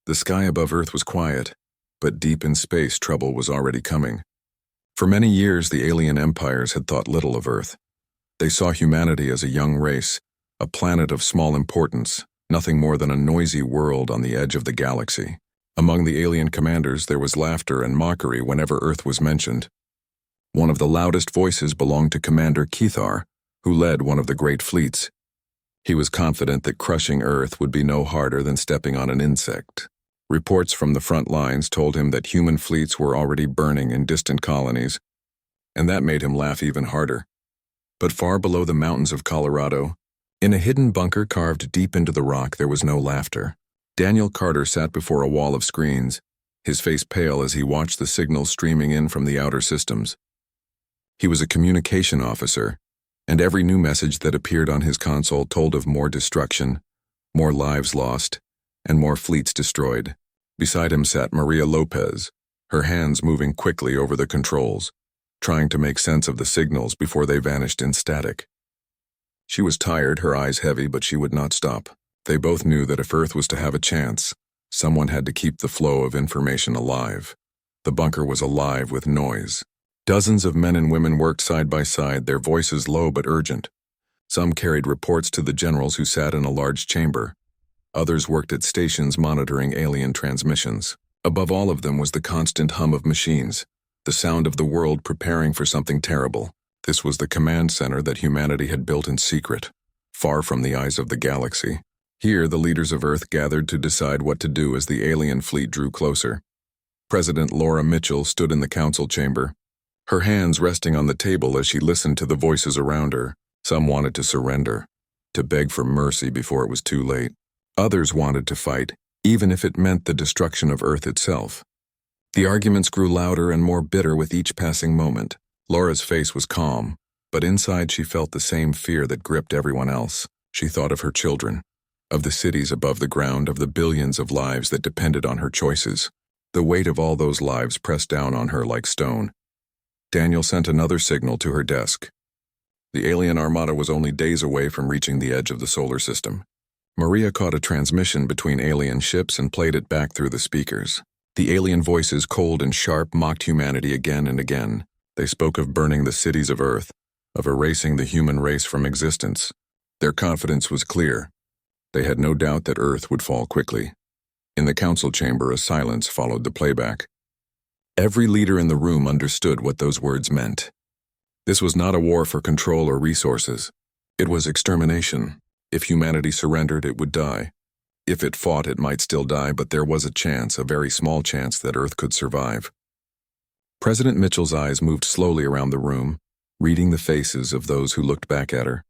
The sky above Earth was quiet, but deep in space trouble was already coming. For many years, the alien empires had thought little of Earth. They saw humanity as a young race, a planet of small importance, nothing more than a noisy world on the edge of the galaxy. Among the alien commanders, there was laughter and mockery whenever Earth was mentioned. One of the loudest voices belonged to Commander Kethar, who led one of the great fleets. He was confident that crushing Earth would be no harder than stepping on an insect. Reports from the front lines told him that human fleets were already burning in distant colonies, and that made him laugh even harder. But far below the mountains of Colorado, in a hidden bunker carved deep into the rock, there was no laughter. Daniel Carter sat before a wall of screens, his face pale as he watched the signals streaming in from the outer systems. He was a communication officer, and every new message that appeared on his console told of more destruction, more lives lost, and more fleets destroyed. Beside him sat Maria Lopez, her hands moving quickly over the controls, trying to make sense of the signals before they vanished in static. She was tired, her eyes heavy, but she would not stop. They both knew that if Earth was to have a chance, someone had to keep the flow of information alive. The bunker was alive with noise. Dozens of men and women worked side by side, their voices low but urgent. Some carried reports to the generals who sat in a large chamber. Others worked at stations monitoring alien transmissions. Above all of them was the constant hum of machines, the sound of the world preparing for something terrible. This was the command center that humanity had built in secret, far from the eyes of the galaxy. Here, the leaders of Earth gathered to decide what to do as the alien fleet drew closer. President Laura Mitchell stood in the council chamber, her hands resting on the table as she listened to the voices around her. Some wanted to surrender, to beg for mercy before it was too late. Others wanted to fight, even if it meant the destruction of Earth itself. The arguments grew louder and more bitter with each passing moment. Laura's face was calm, but inside she felt the same fear that gripped everyone else. She thought of her children, of the cities above the ground, of the billions of lives that depended on her choices. The weight of all those lives pressed down on her like stone. Daniel sent another signal to her desk. The alien armada was only days away from reaching the edge of the solar system. Maria caught a transmission between alien ships and played it back through the speakers. The alien voices, cold and sharp, mocked humanity again and again. They spoke of burning the cities of Earth, of erasing the human race from existence. Their confidence was clear. They had no doubt that Earth would fall quickly. In the council chamber, a silence followed the playback. Every leader in the room understood what those words meant. This was not a war for control or resources. It was extermination. If humanity surrendered, it would die. If it fought, it might still die, but there was a chance, a very small chance, that Earth could survive. President Mitchell's eyes moved slowly around the room, reading the faces of those who looked back at her.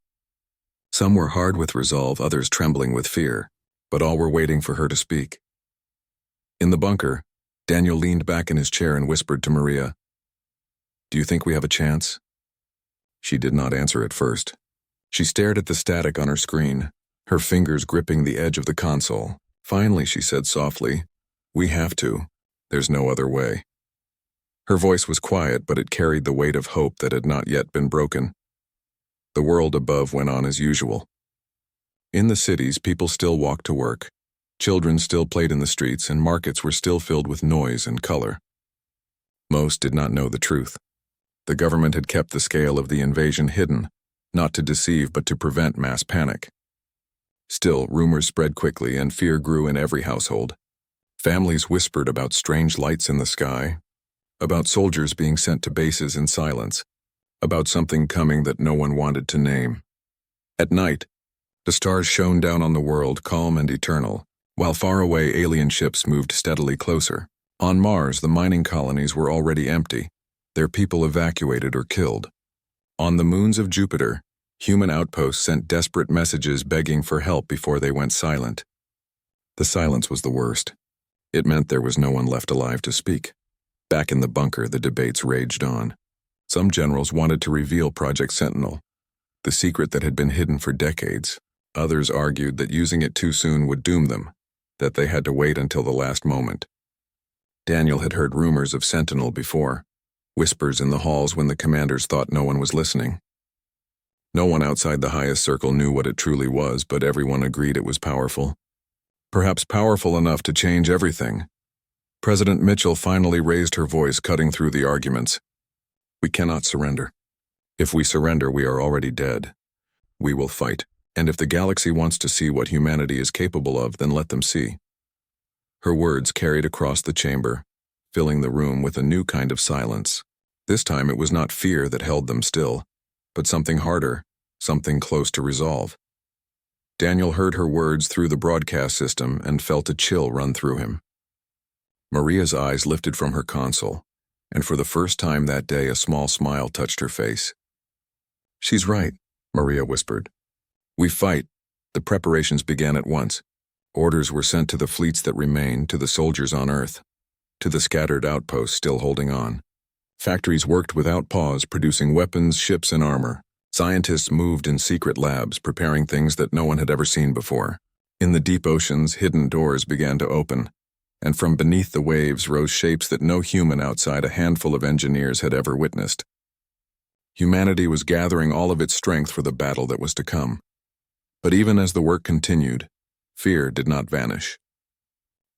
Some were hard with resolve, others trembling with fear, but all were waiting for her to speak. In the bunker, Daniel leaned back in his chair and whispered to Maria, "Do you think we have a chance?" She did not answer at first. She stared at the static on her screen, her fingers gripping the edge of the console. Finally, she said softly, "We have to. There's no other way." Her voice was quiet, but it carried the weight of hope that had not yet been broken. The world above went on as usual. In the cities, people still walked to work. Children still played in the streets, and markets were still filled with noise and color. Most did not know the truth. The government had kept the scale of the invasion hidden, not to deceive but to prevent mass panic. Still, rumors spread quickly and fear grew in every household. Families whispered about strange lights in the sky, about soldiers being sent to bases in silence, about something coming that no one wanted to name. At night, the stars shone down on the world, calm and eternal, while far away alien ships moved steadily closer. On Mars, the mining colonies were already empty, their people evacuated or killed. On the moons of Jupiter, human outposts sent desperate messages begging for help before they went silent. The silence was the worst. It meant there was no one left alive to speak. Back in the bunker, the debates raged on. Some generals wanted to reveal Project Sentinel, the secret that had been hidden for decades. Others argued that using it too soon would doom them, that they had to wait until the last moment. Daniel had heard rumors of Sentinel before, whispers in the halls when the commanders thought no one was listening. No one outside the highest circle knew what it truly was, but everyone agreed it was powerful. perhaps powerful enough to change everything. President Mitchell finally raised her voice, cutting through the arguments. We cannot surrender. If we surrender, we are already dead. We will fight, and if the galaxy wants to see what humanity is capable of, then let them see. Her words carried across the chamber, filling the room with a new kind of silence. This time it was not fear that held them still, but something harder, something close to resolve. Daniel heard her words through the broadcast system and felt a chill run through him. Maria's eyes lifted from her console, and for the first time that day a small smile touched her face. She's right, Maria whispered. We fight. The preparations began at once. Orders were sent to the fleets that remained, to the soldiers on Earth, to the scattered outposts still holding on. Factories worked without pause, producing weapons, ships, and armor. Scientists moved in secret labs, preparing things that no one had ever seen before. In the deep oceans, hidden doors began to open, and from beneath the waves rose shapes that no human outside a handful of engineers had ever witnessed. Humanity was gathering all of its strength for the battle that was to come. But even as the work continued, fear did not vanish.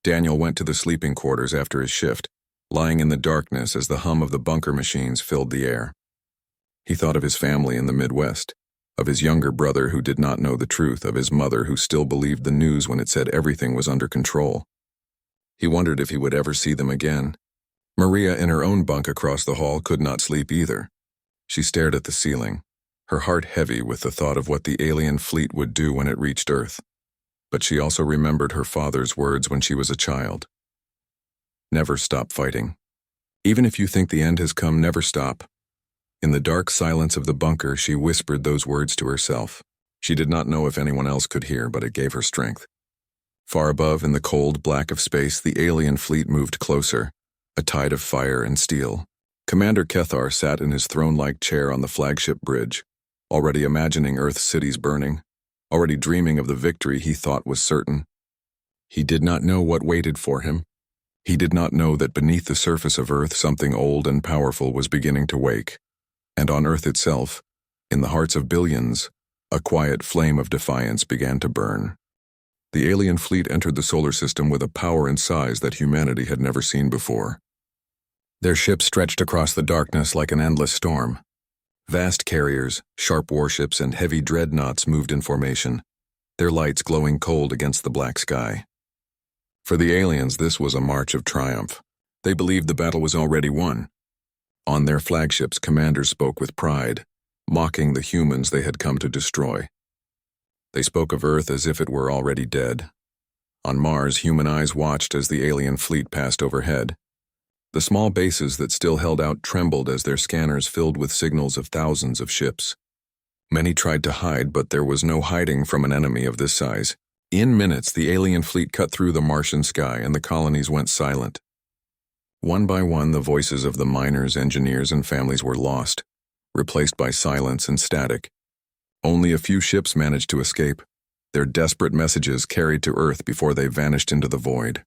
Daniel went to the sleeping quarters after his shift, lying in the darkness as the hum of the bunker machines filled the air. He thought of his family in the Midwest, of his younger brother who did not know the truth, of his mother who still believed the news when it said everything was under control. He wondered if he would ever see them again. Maria in her own bunk across the hall could not sleep either. She stared at the ceiling, her heart heavy with the thought of what the alien fleet would do when it reached Earth. But she also remembered her father's words when she was a child. Never stop fighting. Even if you think the end has come, never stop. In the dark silence of the bunker, she whispered those words to herself. She did not know if anyone else could hear, but it gave her strength. Far above, in the cold black of space, the alien fleet moved closer, a tide of fire and steel. Commander Kethar sat in his throne-like chair on the flagship bridge, already imagining Earth's cities burning, already dreaming of the victory he thought was certain. He did not know what waited for him. He did not know that beneath the surface of Earth something old and powerful was beginning to wake, and on Earth itself, in the hearts of billions, a quiet flame of defiance began to burn. The alien fleet entered the solar system with a power and size that humanity had never seen before. Their ships stretched across the darkness like an endless storm. Vast carriers, sharp warships, and heavy dreadnoughts moved in formation, their lights glowing cold against the black sky. For the aliens, this was a march of triumph. They believed the battle was already won. On their flagships, commanders spoke with pride, mocking the humans they had come to destroy. They spoke of Earth as if it were already dead. On Mars, human eyes watched as the alien fleet passed overhead. The small bases that still held out trembled as their scanners filled with signals of thousands of ships. Many tried to hide, but there was no hiding from an enemy of this size. In minutes, the alien fleet cut through the Martian sky and the colonies went silent. One by one, the voices of the miners, engineers, and families were lost, replaced by silence and static. Only a few ships managed to escape, their desperate messages carried to Earth before they vanished into the void.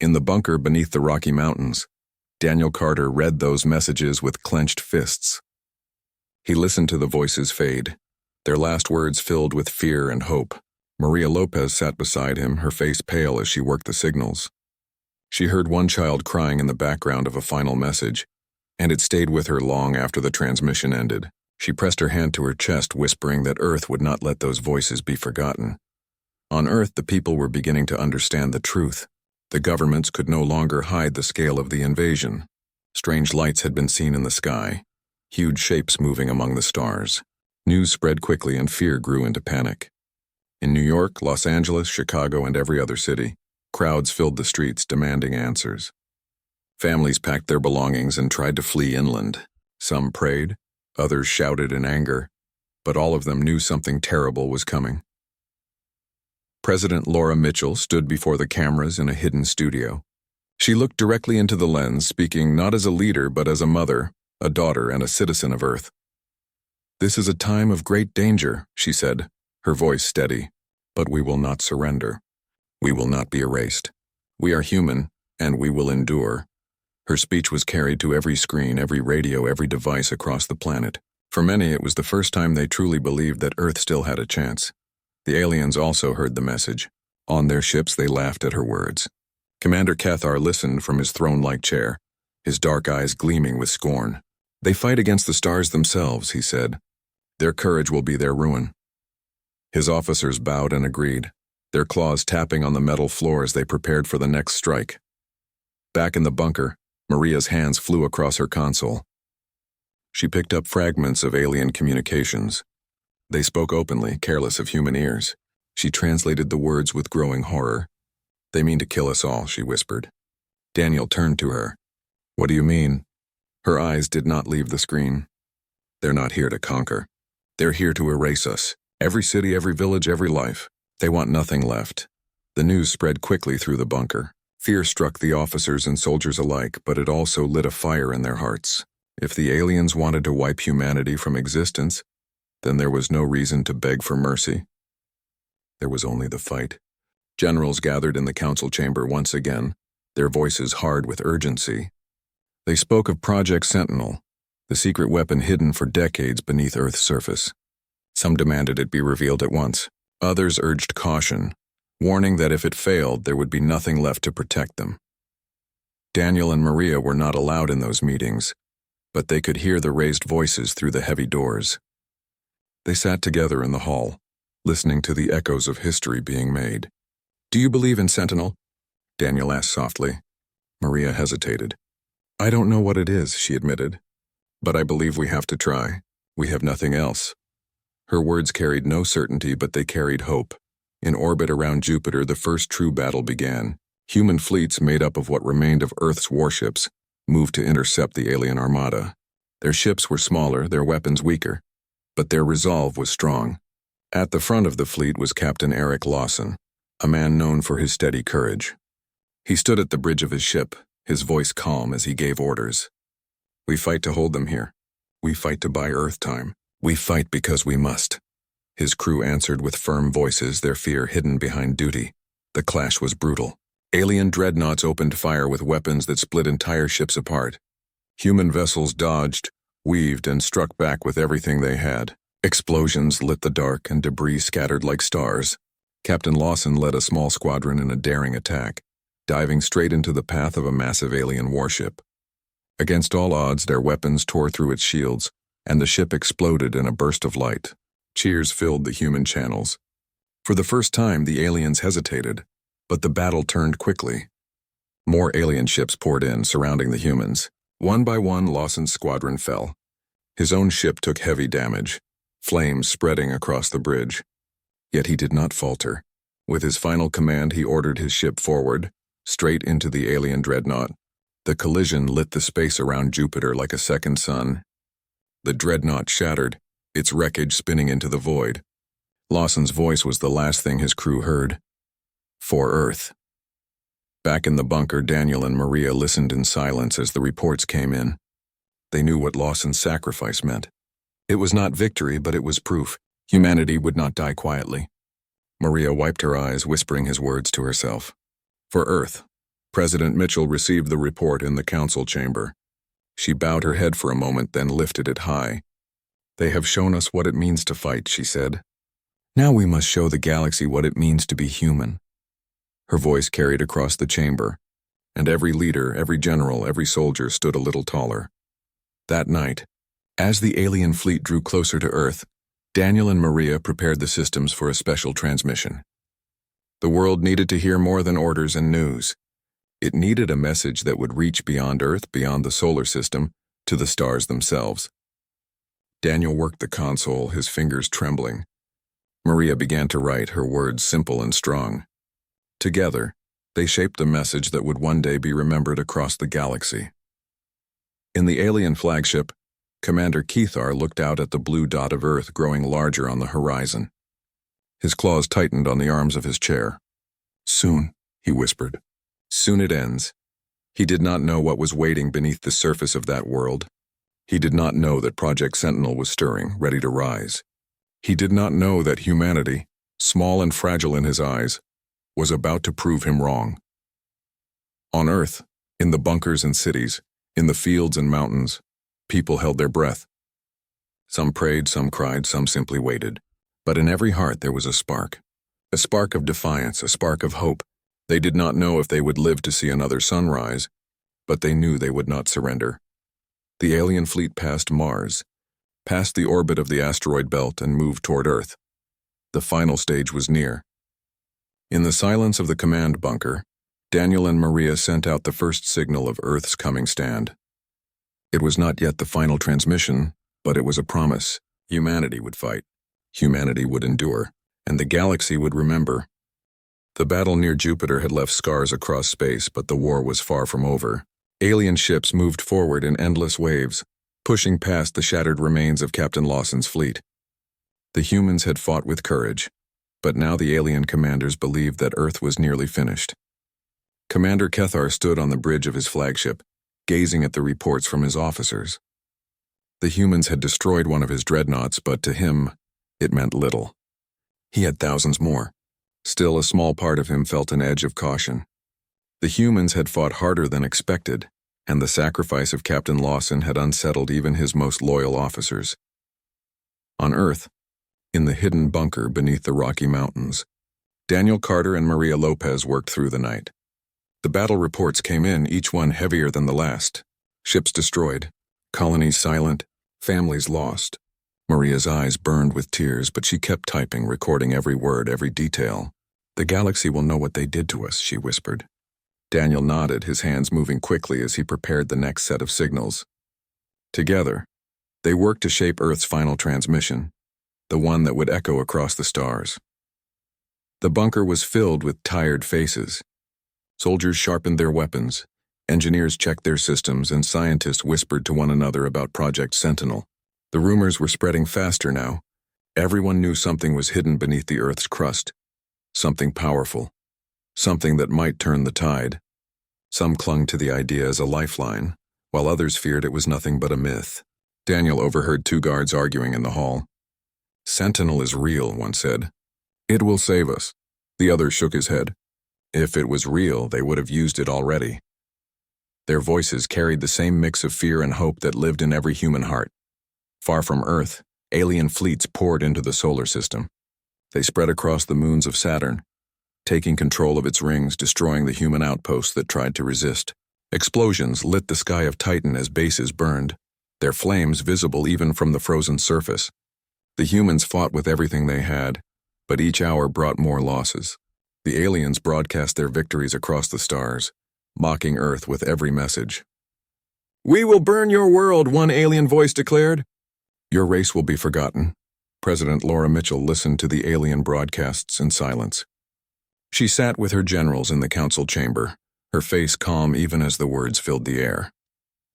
In the bunker beneath the Rocky Mountains, Daniel Carter read those messages with clenched fists. He listened to the voices fade, their last words filled with fear and hope. Maria Lopez sat beside him, her face pale as she worked the signals. She heard one child crying in the background of a final message, and it stayed with her long after the transmission ended. She pressed her hand to her chest, whispering that Earth would not let those voices be forgotten. On Earth, the people were beginning to understand the truth. The governments could no longer hide the scale of the invasion. Strange lights had been seen in the sky, huge shapes moving among the stars. News spread quickly and fear grew into panic. In New York, Los Angeles, Chicago, and every other city, crowds filled the streets demanding answers. Families packed their belongings and tried to flee inland. Some prayed, others shouted in anger, but all of them knew something terrible was coming. President Laura Mitchell stood before the cameras in a hidden studio. She looked directly into the lens, speaking not as a leader but as a mother, a daughter, and a citizen of Earth. "This is a time of great danger," she said, her voice steady, "but we will not surrender. We will not be erased. We are human, and we will endure." Her speech was carried to every screen, every radio, every device across the planet. For many, it was the first time they truly believed that Earth still had a chance. The aliens also heard the message. On their ships, they laughed at her words. Commander Cathar listened from his throne-like chair, his dark eyes gleaming with scorn. They fight against the stars themselves, he said. Their courage will be their ruin. His officers bowed and agreed, their claws tapping on the metal floor as they prepared for the next strike. Back in the bunker, Maria's hands flew across her console. She picked up fragments of alien communications. They spoke openly, careless of human ears. She translated the words with growing horror. They mean to kill us all, she whispered. Daniel turned to her. What do you mean? Her eyes did not leave the screen. They're not here to conquer. They're here to erase us. Every city, every village, every life. They want nothing left. The news spread quickly through the bunker. Fear struck the officers and soldiers alike, but it also lit a fire in their hearts. If the aliens wanted to wipe humanity from existence, then there was no reason to beg for mercy. There was only the fight. Generals gathered in the council chamber once again, their voices hard with urgency. They spoke of Project Sentinel, the secret weapon hidden for decades beneath Earth's surface. Some demanded it be revealed at once. Others urged caution, warning that if it failed, there would be nothing left to protect them. Daniel and Maria were not allowed in those meetings, but they could hear the raised voices through the heavy doors. They sat together in the hall, listening to the echoes of history being made. Do you believe in Sentinel? Daniel asked softly. Maria hesitated. I don't know what it is, she admitted, but I believe we have to try. We have nothing else. Her words carried no certainty, but they carried hope. In orbit around Jupiter, the first true battle began. Human fleets made up of what remained of Earth's warships moved to intercept the alien armada. Their ships were smaller, their weapons weaker, but their resolve was strong. At the front of the fleet was Captain Eric Lawson, a man known for his steady courage. He stood at the bridge of his ship, his voice calm as he gave orders. We fight to hold them here. We fight to buy Earth time. We fight because we must. His crew answered with firm voices, their fear hidden behind duty. The clash was brutal. Alien dreadnoughts opened fire with weapons that split entire ships apart. Human vessels dodged, weaved, and struck back with everything they had. Explosions lit the dark and debris scattered like stars. Captain Lawson led a small squadron in a daring attack, diving straight into the path of a massive alien warship. Against all odds, their weapons tore through its shields, and the ship exploded in a burst of light. Cheers filled the human channels. For the first time, the aliens hesitated, but the battle turned quickly. More alien ships poured in, surrounding the humans. One by one, Lawson's squadron fell. His own ship took heavy damage, flames spreading across the bridge. Yet he did not falter. With his final command, he ordered his ship forward, straight into the alien dreadnought. The collision lit the space around Jupiter like a second sun. The dreadnought shattered, its wreckage spinning into the void. Lawson's voice was the last thing his crew heard. For Earth. Back in the bunker, Daniel and Maria listened in silence as the reports came in. They knew what Lawson's sacrifice meant. It was not victory, but it was proof. Humanity would not die quietly. Maria wiped her eyes, whispering his words to herself. For Earth. President Mitchell received the report in the council chamber. She bowed her head for a moment, then lifted it high. They have shown us what it means to fight, she said. Now we must show the galaxy what it means to be human. Her voice carried across the chamber, and every leader, every general, every soldier stood a little taller. That night, as the alien fleet drew closer to Earth, Daniel and Maria prepared the systems for a special transmission. The world needed to hear more than orders and news. It needed a message that would reach beyond Earth, beyond the solar system, to the stars themselves. Daniel worked the console, his fingers trembling. Maria began to write, her words simple and strong. Together, they shaped the message that would one day be remembered across the galaxy. In the alien flagship, Commander Cathar looked out at the blue dot of Earth growing larger on the horizon. His claws tightened on the arms of his chair. Soon, he whispered. Soon it ends. He did not know what was waiting beneath the surface of that world. He did not know that Project Sentinel was stirring, ready to rise. He did not know that humanity, small and fragile in his eyes, was about to prove him wrong. On Earth, in the bunkers and cities, in the fields and mountains, people held their breath. Some prayed, some cried, some simply waited. But in every heart there was a spark. A spark of defiance, a spark of hope. They did not know if they would live to see another sunrise, but they knew they would not surrender. The alien fleet passed Mars, passed the orbit of the asteroid belt, and moved toward Earth. The final stage was near. In the silence of the command bunker, Daniel and Maria sent out the first signal of Earth's coming stand. It was not yet the final transmission, but it was a promise. Humanity would fight, humanity would endure, and the galaxy would remember. The battle near Jupiter had left scars across space, but the war was far from over. Alien ships moved forward in endless waves, pushing past the shattered remains of Captain Lawson's fleet. The humans had fought with courage, but now the alien commanders believed that Earth was nearly finished. Commander Kethar stood on the bridge of his flagship, gazing at the reports from his officers. The humans had destroyed one of his dreadnoughts, but to him, it meant little. He had thousands more. Still, a small part of him felt an edge of caution. The humans had fought harder than expected, and the sacrifice of Captain Lawson had unsettled even his most loyal officers. On Earth, in the hidden bunker beneath the Rocky Mountains, Daniel Carter and Maria Lopez worked through the night. The battle reports came in, each one heavier than the last. Ships destroyed, colonies silent, families lost. Maria's eyes burned with tears, but she kept typing, recording every word, every detail. "The galaxy will know what they did to us," she whispered. Daniel nodded, his hands moving quickly as he prepared the next set of signals. Together, they worked to shape Earth's final transmission, the one that would echo across the stars. The bunker was filled with tired faces. Soldiers sharpened their weapons, engineers checked their systems, and scientists whispered to one another about Project Sentinel. The rumors were spreading faster now. Everyone knew something was hidden beneath the Earth's crust, something powerful, something that might turn the tide. Some clung to the idea as a lifeline, while others feared it was nothing but a myth. Daniel overheard two guards arguing in the hall. "Sentinel is real," one said. "It will save us." The other shook his head. If it was real, they would have used it already. Their voices carried the same mix of fear and hope that lived in every human heart. Far from Earth, alien fleets poured into the solar system. They spread across the moons of Saturn, taking control of its rings, destroying the human outposts that tried to resist. Explosions lit the sky of Titan as bases burned, their flames visible even from the frozen surface. The humans fought with everything they had, but each hour brought more losses. The aliens broadcast their victories across the stars, mocking Earth with every message. "We will burn your world," one alien voice declared. "Your race will be forgotten." President Laura Mitchell listened to the alien broadcasts in silence. She sat with her generals in the council chamber, her face calm even as the words filled the air.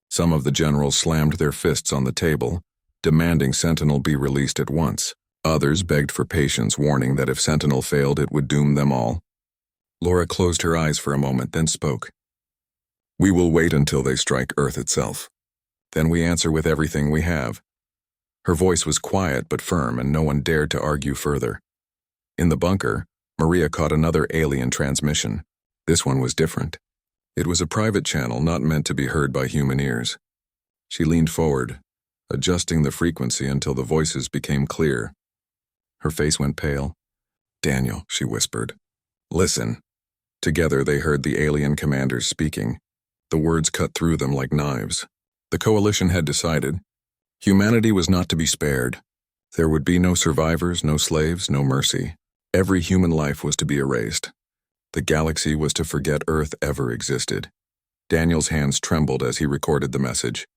Some of the generals slammed their fists on the table, demanding Sentinel be released at once. Others begged for patience, warning that if Sentinel failed, it would doom them all. Laura closed her eyes for a moment, then spoke. "We will wait until they strike Earth itself. Then we answer with everything we have." Her voice was quiet but firm, and no one dared to argue further. In the bunker, Maria caught another alien transmission. This one was different. It was a private channel not meant to be heard by human ears. She leaned forward, adjusting the frequency until the voices became clear. Her face went pale. "Daniel," she whispered. "Listen." Together they heard the alien commanders speaking. The words cut through them like knives. The coalition had decided. Humanity was not to be spared. There would be no survivors, no slaves, no mercy. Every human life was to be erased. The galaxy was to forget Earth ever existed. Daniel's hands trembled as he recorded the message.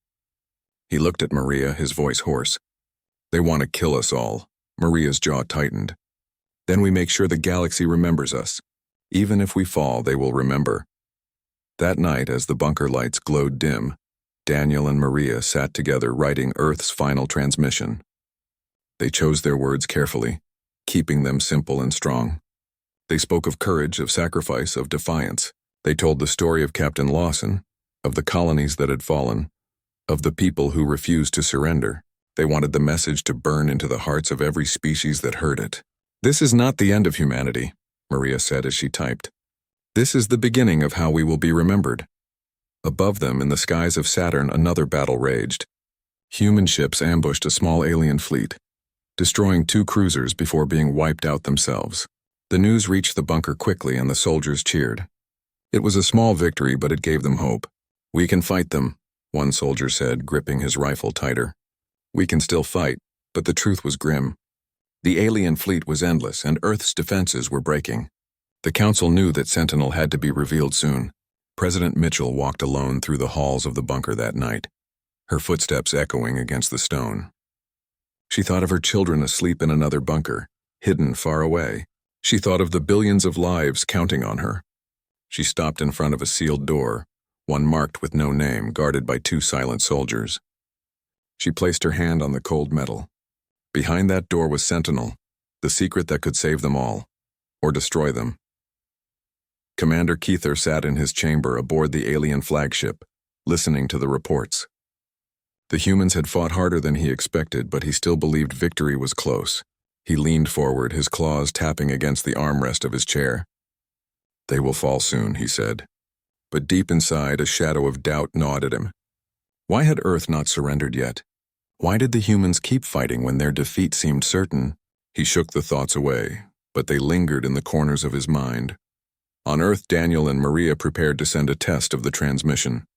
He looked at Maria, his voice hoarse. "They want to kill us all." Maria's jaw tightened. "Then we make sure the galaxy remembers us. Even if we fall, they will remember." That night, as the bunker lights glowed dim, Daniel and Maria sat together writing Earth's final transmission. They chose their words carefully, keeping them simple and strong. They spoke of courage, of sacrifice, of defiance. They told the story of Captain Lawson, of the colonies that had fallen, of the people who refused to surrender. They wanted the message to burn into the hearts of every species that heard it. "This is not the end of humanity," Maria said as she typed. "This is the beginning of how we will be remembered." Above them, in the skies of Saturn, another battle raged. Human ships ambushed a small alien fleet, destroying 2 cruisers before being wiped out themselves. The news reached the bunker quickly and the soldiers cheered. It was a small victory, but it gave them hope. "We can fight them," one soldier said, gripping his rifle tighter. "We can still fight," but the truth was grim. The alien fleet was endless, and Earth's defenses were breaking. The Council knew that Sentinel had to be revealed soon. President Mitchell walked alone through the halls of the bunker that night, her footsteps echoing against the stone. She thought of her children asleep in another bunker, hidden far away. She thought of the billions of lives counting on her. She stopped in front of a sealed door, one marked with no name, guarded by 2 silent soldiers. She placed her hand on the cold metal. Behind that door was Sentinel, the secret that could save them all, or destroy them. Commander Keither sat in his chamber aboard the alien flagship, listening to the reports. The humans had fought harder than he expected, but he still believed victory was close. He leaned forward, his claws tapping against the armrest of his chair. "They will fall soon," he said. But deep inside, a shadow of doubt gnawed at him. Why had Earth not surrendered yet? Why did the humans keep fighting when their defeat seemed certain? He shook the thoughts away, but they lingered in the corners of his mind. On Earth, Daniel and Maria prepared to send a test of the transmission.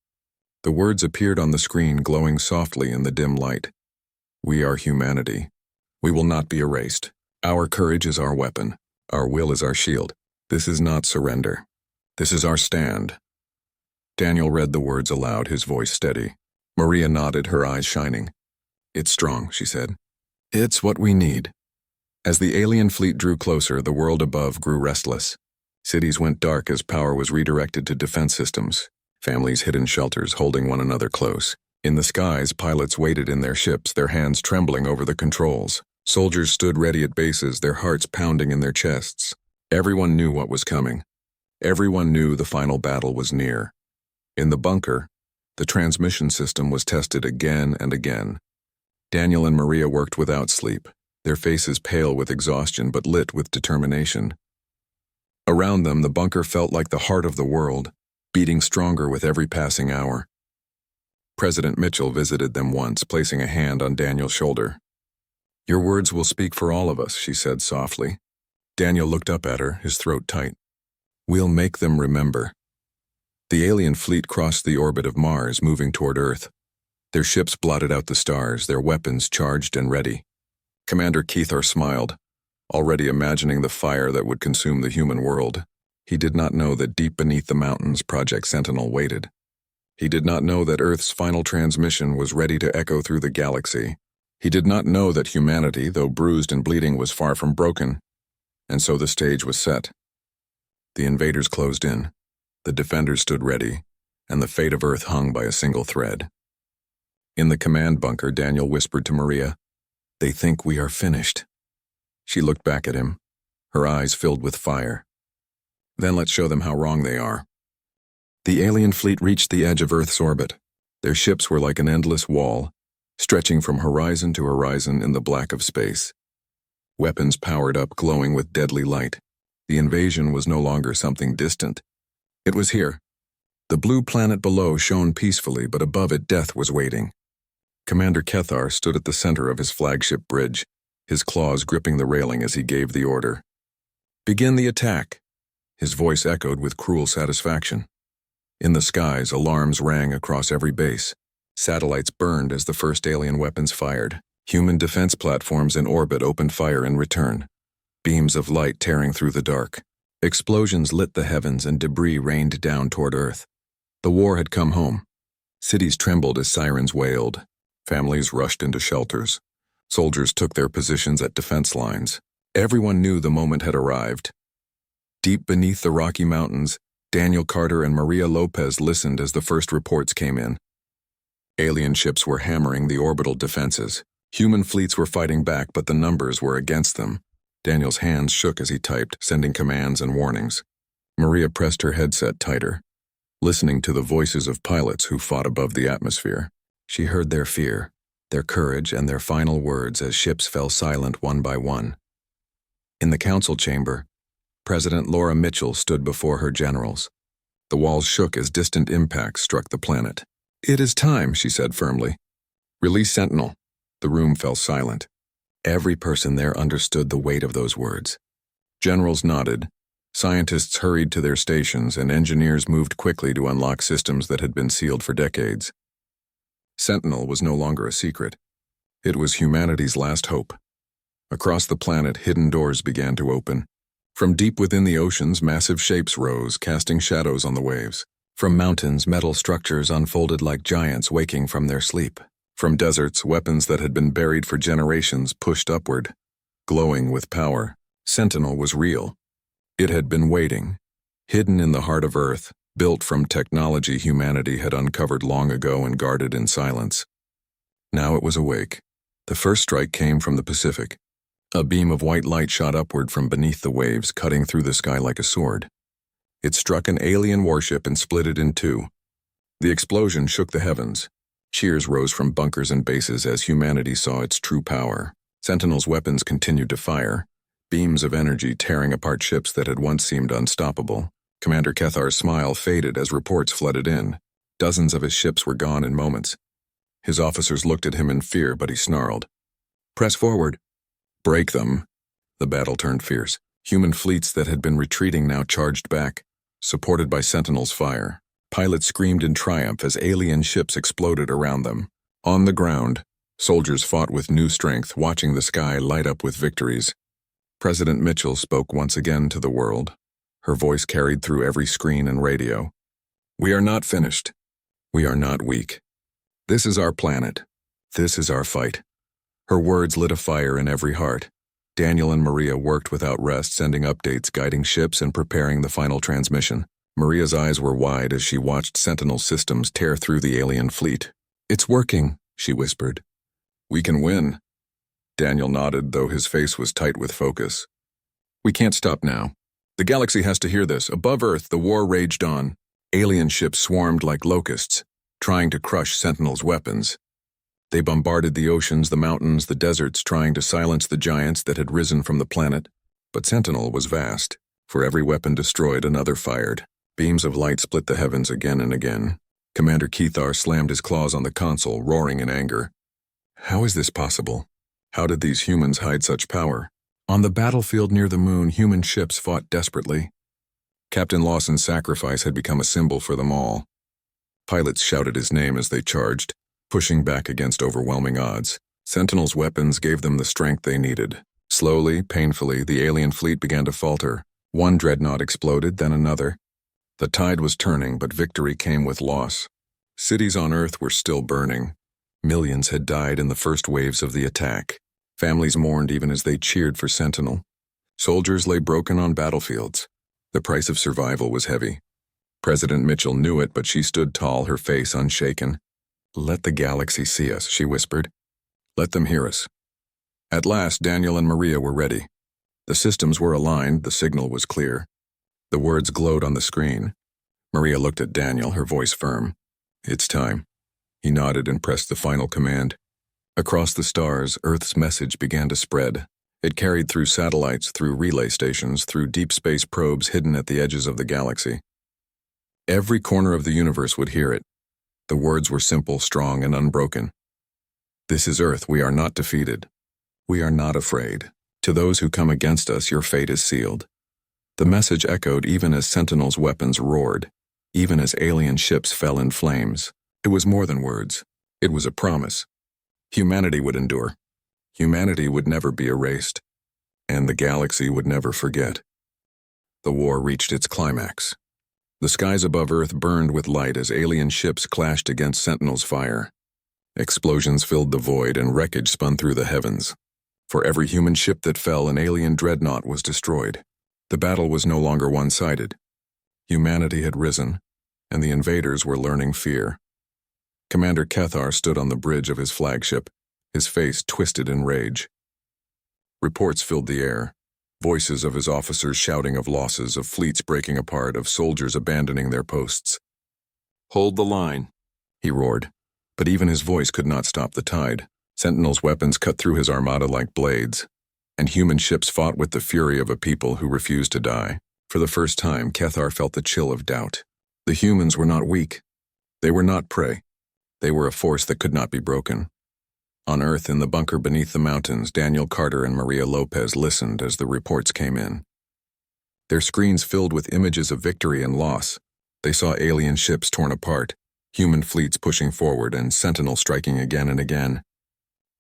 The words appeared on the screen, glowing softly in the dim light. "We are humanity. We will not be erased. Our courage is our weapon. Our will is our shield. This is not surrender. This is our stand." Daniel read the words aloud, his voice steady. Maria nodded, her eyes shining. "It's strong," she said. "It's what we need." As the alien fleet drew closer, the world above grew restless. Cities went dark as power was redirected to defense systems. Families hid in shelters, holding one another close. In the skies, pilots waited in their ships, their hands trembling over the controls. Soldiers stood ready at bases, their hearts pounding in their chests. Everyone knew what was coming. Everyone knew the final battle was near. In the bunker, the transmission system was tested again and again. Daniel and Maria worked without sleep, their faces pale with exhaustion but lit with determination. Around them, the bunker felt like the heart of the world, beating stronger with every passing hour. President Mitchell visited them once, placing a hand on Daniel's shoulder. "Your words will speak for all of us," she said softly. Daniel looked up at her, his throat tight. "We'll make them remember." The alien fleet crossed the orbit of Mars, moving toward Earth. Their ships blotted out the stars, their weapons charged and ready. Commander Keither smiled, already imagining the fire that would consume the human world. He did not know that deep beneath the mountains, Project Sentinel waited. He did not know that Earth's final transmission was ready to echo through the galaxy. He did not know that humanity, though bruised and bleeding, was far from broken. And so the stage was set. The invaders closed in. The defenders stood ready, and the fate of Earth hung by a single thread. In the command bunker, Daniel whispered to Maria, "They think we are finished." She looked back at him, her eyes filled with fire. "Then let's show them how wrong they are." The alien fleet reached the edge of Earth's orbit. Their ships were like an endless wall, stretching from horizon to horizon in the black of space. Weapons powered up, glowing with deadly light. The invasion was no longer something distant. It was here. The blue planet below shone peacefully, but above it death was waiting. Commander Keither stood at the center of his flagship bridge, his claws gripping the railing as he gave the order. "Begin the attack." His voice echoed with cruel satisfaction. In the skies, alarms rang across every base. Satellites burned as the first alien weapons fired. Human defense platforms in orbit opened fire in return. Beams of light tearing through the dark. Explosions lit the heavens and debris rained down toward Earth. The war had come home. Cities trembled as sirens wailed. Families rushed into shelters. Soldiers took their positions at defense lines. Everyone knew the moment had arrived. Deep beneath the Rocky Mountains, Daniel Carter and Maria Lopez listened as the first reports came in. Alien ships were hammering the orbital defenses. Human fleets were fighting back, but the numbers were against them. Daniel's hands shook as he typed, sending commands and warnings. Maria pressed her headset tighter, listening to the voices of pilots who fought above the atmosphere. She heard their fear, their courage, and their final words as ships fell silent one by one. In the council chamber, President Laura Mitchell stood before her generals. The walls shook as distant impacts struck the planet. "It is time," she said firmly. "Release Sentinel." The room fell silent. Every person there understood the weight of those words. Generals nodded, scientists hurried to their stations, and engineers moved quickly to unlock systems that had been sealed for decades. Sentinel was no longer a secret. It was humanity's last hope. Across the planet, hidden doors began to open. From deep within the oceans, massive shapes rose, casting shadows on the waves. From mountains, metal structures unfolded like giants waking from their sleep. From deserts, weapons that had been buried for generations pushed upward, glowing with power. Sentinel was real. It had been waiting, hidden in the heart of Earth, built from technology humanity had uncovered long ago and guarded in silence. Now it was awake. The first strike came from the Pacific. A beam of white light shot upward from beneath the waves, cutting through the sky like a sword. It struck an alien warship and split it in two. The explosion shook the heavens. Cheers rose from bunkers and bases as humanity saw its true power. Sentinel's weapons continued to fire, beams of energy tearing apart ships that had once seemed unstoppable. Commander Kethar's smile faded as reports flooded in. Dozens of his ships were gone in moments. His officers looked at him in fear, but he snarled, "Press forward." "Break them." The battle turned fierce. Human fleets that had been retreating now charged back, supported by Sentinel's fire. Pilots screamed in triumph as alien ships exploded around them. On the ground, soldiers fought with new strength, watching the sky light up with victories. President Mitchell spoke once again to the world. Her voice carried through every screen and radio. "We are not finished. We are not weak. This is our planet. This is our fight." Her words lit a fire in every heart. Daniel and Maria worked without rest, sending updates, guiding ships, and preparing the final transmission. Maria's eyes were wide as she watched Sentinel systems tear through the alien fleet. "It's working," she whispered. "We can win." Daniel nodded, though his face was tight with focus. "We can't stop now. The galaxy has to hear this. Above Earth, the war raged on. Alien ships swarmed like locusts, trying to crush Sentinel's weapons. They bombarded the oceans, the mountains, the deserts, trying to silence the giants that had risen from the planet. But Sentinel was vast. For every weapon destroyed, another fired. Beams of light split the heavens again and again. Commander Kethar slammed his claws on the console, roaring in anger. How is this possible? How did these humans hide such power? On the battlefield near the moon, human ships fought desperately. Captain Lawson's sacrifice had become a symbol for them all. Pilots shouted his name as they charged, pushing back against overwhelming odds. Sentinel's weapons gave them the strength they needed. Slowly, painfully, the alien fleet began to falter. One dreadnought exploded, then another. The tide was turning, but victory came with loss. Cities on Earth were still burning. Millions had died in the first waves of the attack. Families mourned even as they cheered for Sentinel. Soldiers lay broken on battlefields. The price of survival was heavy. President Mitchell knew it, but she stood tall, her face unshaken. "Let the galaxy see us," she whispered. "Let them hear us." At last, Daniel and Maria were ready. The systems were aligned, the signal was clear. The words glowed on the screen. Maria looked at Daniel, her voice firm. "It's time." He nodded and pressed the final command. Across the stars, Earth's message began to spread. It carried through satellites, through relay stations, through deep space probes hidden at the edges of the galaxy. Every corner of the universe would hear it. The words were simple, strong, and unbroken. "This is Earth. We are not defeated. We are not afraid. To those who come against us, your fate is sealed." The message echoed even as Sentinel's weapons roared, even as alien ships fell in flames. It was more than words. It was a promise. Humanity would endure. Humanity would never be erased. And the galaxy would never forget. The war reached its climax. The skies above Earth burned with light as alien ships clashed against Sentinel's fire. Explosions filled the void and wreckage spun through the heavens. For every human ship that fell, an alien dreadnought was destroyed. The battle was no longer one-sided. Humanity had risen, and the invaders were learning fear. Commander Kethar stood on the bridge of his flagship, his face twisted in rage. Reports filled the air, voices of his officers shouting of losses, of fleets breaking apart, of soldiers abandoning their posts. "Hold the line," he roared, but even his voice could not stop the tide. Sentinel's weapons cut through his armada like blades, and human ships fought with the fury of a people who refused to die. For the first time, Kethar felt the chill of doubt. The humans were not weak. They were not prey. They were a force that could not be broken. On Earth, in the bunker beneath the mountains, Daniel Carter and Maria Lopez listened as the reports came in. their screens filled with images of victory and loss. They saw alien ships torn apart, human fleets pushing forward, and sentinels striking again and again.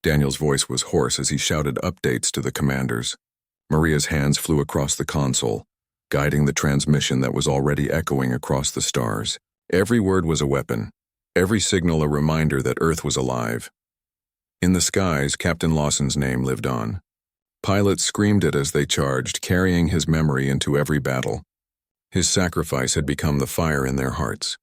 Daniel's voice was hoarse as he shouted updates to the commanders. Maria's hands flew across the console, guiding the transmission that was already echoing across the stars. Every word was a weapon, every signal a reminder that Earth was alive. In the skies, Captain Lawson's name lived on. Pilots screamed it as they charged, carrying his memory into every battle. His sacrifice had become the fire in their hearts.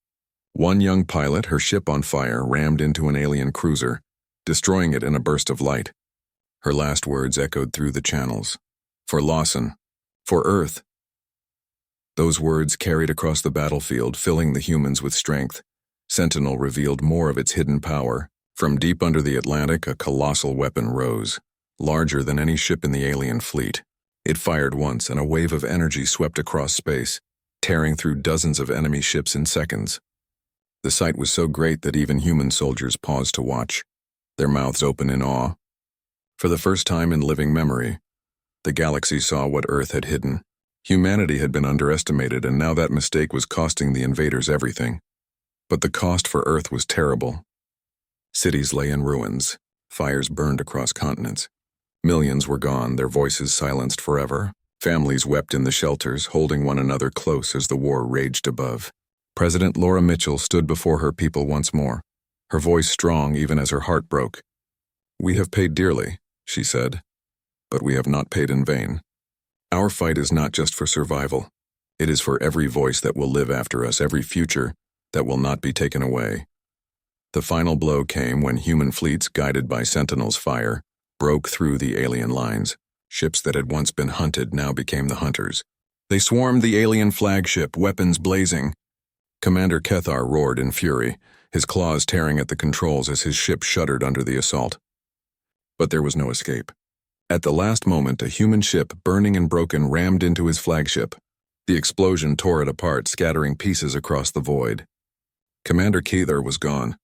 One young pilot, her ship on fire, rammed into an alien cruiser, destroying it in a burst of light. Her last words echoed through the channels. For Lawson. For Earth. Those words carried across the battlefield, filling the humans with strength. Sentinel revealed more of its hidden power. From deep under the Atlantic, a colossal weapon rose, larger than any ship in the alien fleet. It fired once, and a wave of energy swept across space, tearing through dozens of enemy ships in seconds. The sight was so great that even human soldiers paused to watch, their mouths open in awe. For the first time in living memory, the galaxy saw what Earth had hidden. Humanity had been underestimated, and now that mistake was costing the invaders everything. But the cost for Earth was terrible. Cities lay in ruins, fires burned across continents. Millions were gone, their voices silenced forever. Families wept in the shelters, holding one another close as the war raged above. President Laura Mitchell stood before her people once more, her voice strong even as her heart broke. "We have paid dearly," she said, "but we have not paid in vain. Our fight is not just for survival. It is for every voice that will live after us, every future that will not be taken away." The final blow came when human fleets, guided by Sentinel's fire, broke through the alien lines. Ships that had once been hunted now became the hunters. They swarmed the alien flagship, weapons blazing. Commander Kethar roared in fury, his claws tearing at the controls as his ship shuddered under the assault. But there was no escape. At the last moment, a human ship, burning and broken, rammed into his flagship. The explosion tore it apart, scattering pieces across the void. Commander Kethar was gone.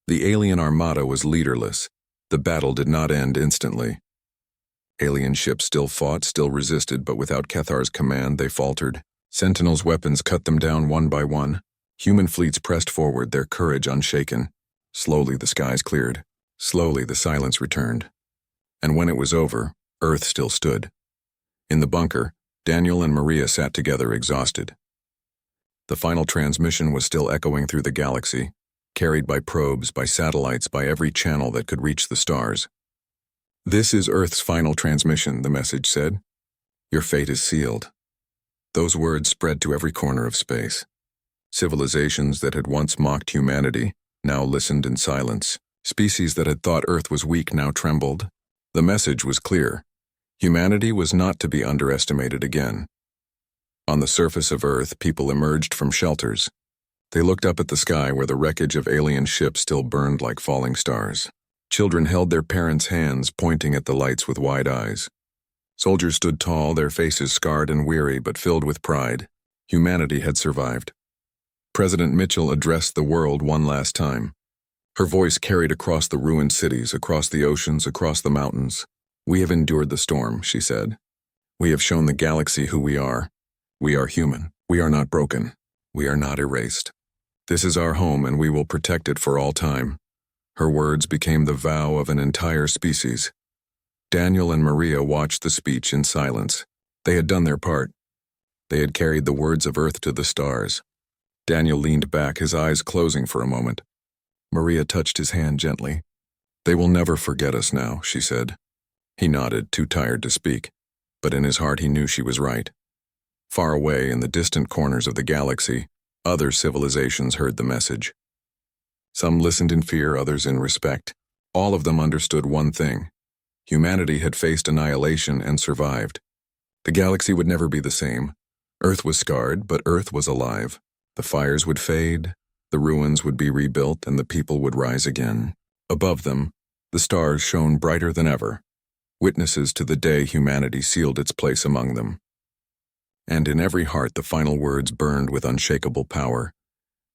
The alien armada was leaderless. The battle did not end instantly. Alien ships still fought, still resisted, but without Kethar's command, they faltered. Sentinel's weapons cut them down one by one. Human fleets pressed forward, their courage unshaken. Slowly the skies cleared. Slowly the silence returned. And when it was over, Earth still stood. In the bunker, Daniel and Maria sat together, exhausted. The final transmission was still echoing through the galaxy, carried by probes, by satellites, by every channel that could reach the stars. "This is Earth's final transmission," the message said. "Your fate is sealed." Those words spread to every corner of space. Civilizations that had once mocked humanity now listened in silence. Species that had thought Earth was weak now trembled. The message was clear. Humanity was not to be underestimated again. On the surface of Earth, people emerged from shelters. They looked up at the sky where the wreckage of alien ships still burned like falling stars. Children held their parents' hands, pointing at the lights with wide eyes. Soldiers stood tall, their faces scarred and weary, but filled with pride. Humanity had survived. President Mitchell addressed the world one last time. Her voice carried across the ruined cities, across the oceans, across the mountains. "We have endured the storm," she said. "We have shown the galaxy who we are. We are human. We are not broken. We are not erased. This is our home, and we will protect it for all time." Her words became the vow of an entire species. Daniel and Maria watched the speech in silence. They had done their part. They had carried the words of Earth to the stars. Daniel leaned back, his eyes closing for a moment. Maria touched his hand gently. "They will never forget us now," she said. He nodded, too tired to speak, but in his heart he knew she was right. Far away in the distant corners of the galaxy, other civilizations heard the message. Some listened in fear, others in respect. All of them understood one thing. Humanity had faced annihilation and survived. The galaxy would never be the same. Earth was scarred, but Earth was alive. The fires would fade, the ruins would be rebuilt, and the people would rise again. Above them, the stars shone brighter than ever, witnesses to the day humanity sealed its place among them. And in every heart the final words burned with unshakable power.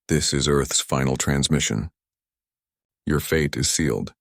"This is Earth's final transmission. Your fate is sealed."